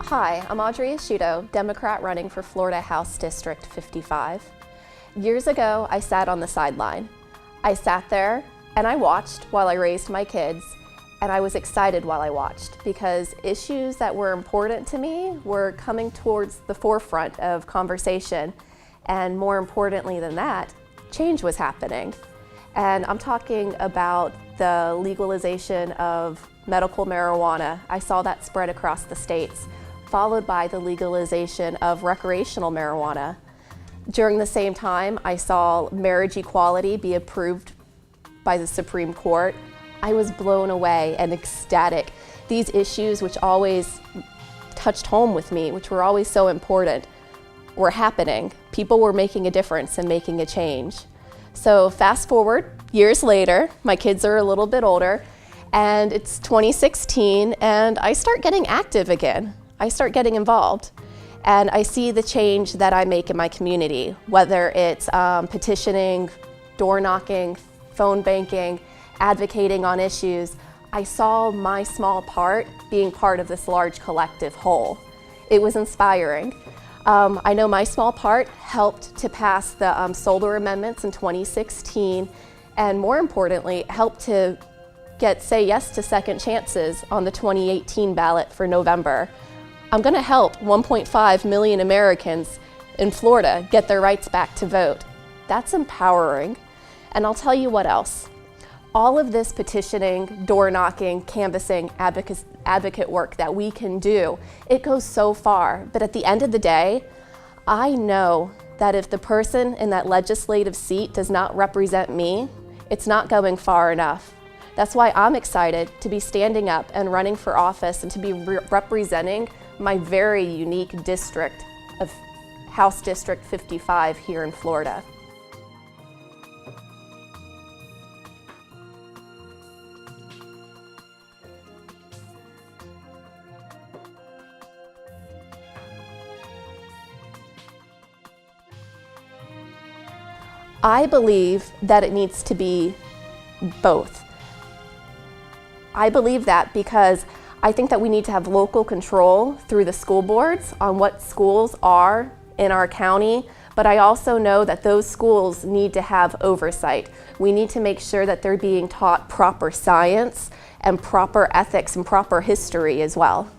Hi, I'm Audrey Asciuto, Democrat running for Florida House District 55. Years ago, I sat on the sideline. I sat there and I watched while I raised my kids, and I was excited while I watched because issues that were important to me were coming towards the forefront of conversation, and more importantly than that, change was happening. And I'm talking about the legalization of medical marijuana. I saw that spread across the states, followed by the legalization of recreational marijuana. During the same time, I saw marriage equality be approved by the Supreme Court. I was blown away and ecstatic. These issues, which always touched home with me, which were always so important, were happening. People were making a difference and making a change. So fast forward, years later, my kids are a little bit older, and it's 2016, and I start getting active again. I start getting involved, and I see the change that I make in my community, whether it's petitioning, door knocking, phone banking, advocating on issues. I saw my small part being part of this large collective whole. It was inspiring. I know my small part helped to pass the solar amendments in 2016, and more importantly, helped to say yes to second chances on the 2018 ballot for November. I'm going to help 1.5 million Americans in Florida get their rights back to vote. That's empowering. And I'll tell you what else. All of this petitioning, door knocking, canvassing, advocate work that we can do, it goes so far. But at the end of the day, I know that if the person in that legislative seat does not represent me, it's not going far enough. That's why I'm excited to be standing up and running for office and to be representing my very unique district of House District 55 here in Florida. I believe that it needs to be both. I believe that because I think that we need to have local control through the school boards on what schools are in our county, but I also know that those schools need to have oversight. We need to make sure that they're being taught proper science and proper ethics and proper history as well.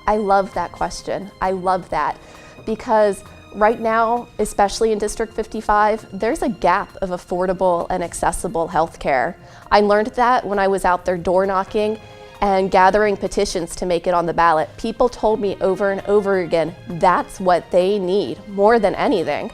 I love that question. I love that because right now, especially in District 55, there's a gap of affordable and accessible healthcare. I learned that when I was out there door knocking and gathering petitions to make it on the ballot. People told me over and over again, that's what they need more than anything.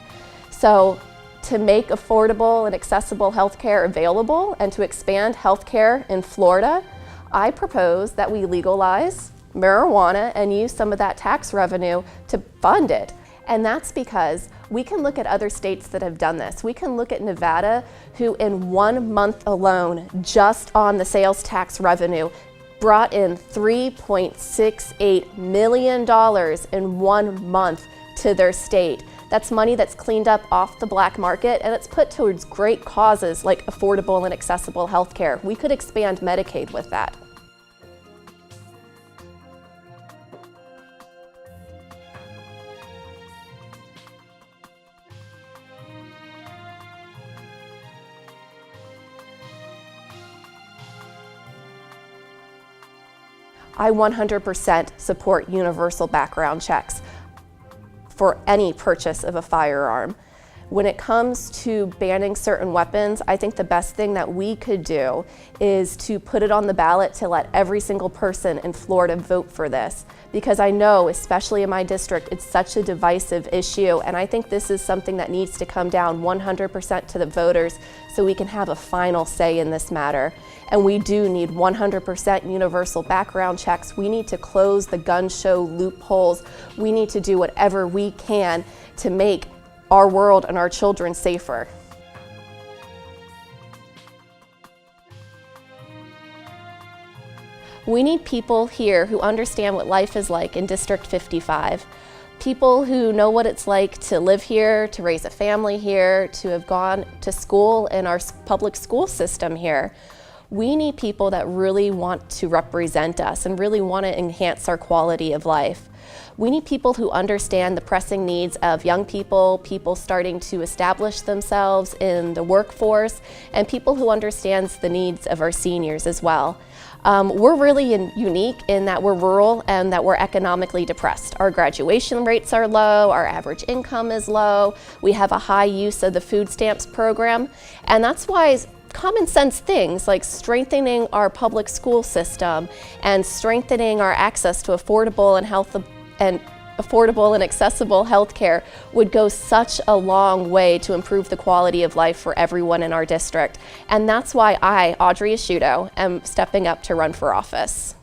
So to make affordable and accessible healthcare available and to expand healthcare in Florida, I propose that we legalize marijuana and use some of that tax revenue to fund it. And that's because we can look at other states that have done this. We can look at Nevada, who in 1 month alone, just on the sales tax revenue, brought in $3.68 million in 1 month to their state. That's money that's cleaned up off the black market, and it's put towards great causes like affordable and accessible healthcare. We could expand Medicaid with that. I 100% support universal background checks for any purchase of a firearm. When it comes to banning certain weapons, I think the best thing that we could do is to put it on the ballot to let every single person in Florida vote for this. Because I know, especially in my district, it's such a divisive issue, and I think this is something that needs to come down 100% to the voters so we can have a final say in this matter. And we do need 100% universal background checks. We need to close the gun show loopholes. We need to do whatever we can to make our world and our children safer. We need people here who understand what life is like in District 55. people who know what it's like to live here, to raise a family here, to have gone to school in our public school system here. We need people that really want to represent us and really want to enhance our quality of life. We need people who understand the pressing needs of young people, people starting to establish themselves in the workforce, and people who understand the needs of our seniors as well. We're really unique in that we're rural and that we're economically depressed. Our graduation rates are low, our average income is low, we have a high use of the food stamps program, and that's why common sense things like strengthening our public school system and strengthening our access to affordable and accessible health care would go such a long way to improve the quality of life for everyone in our district. And that's why I, Audrey Asciutto, am stepping up to run for office.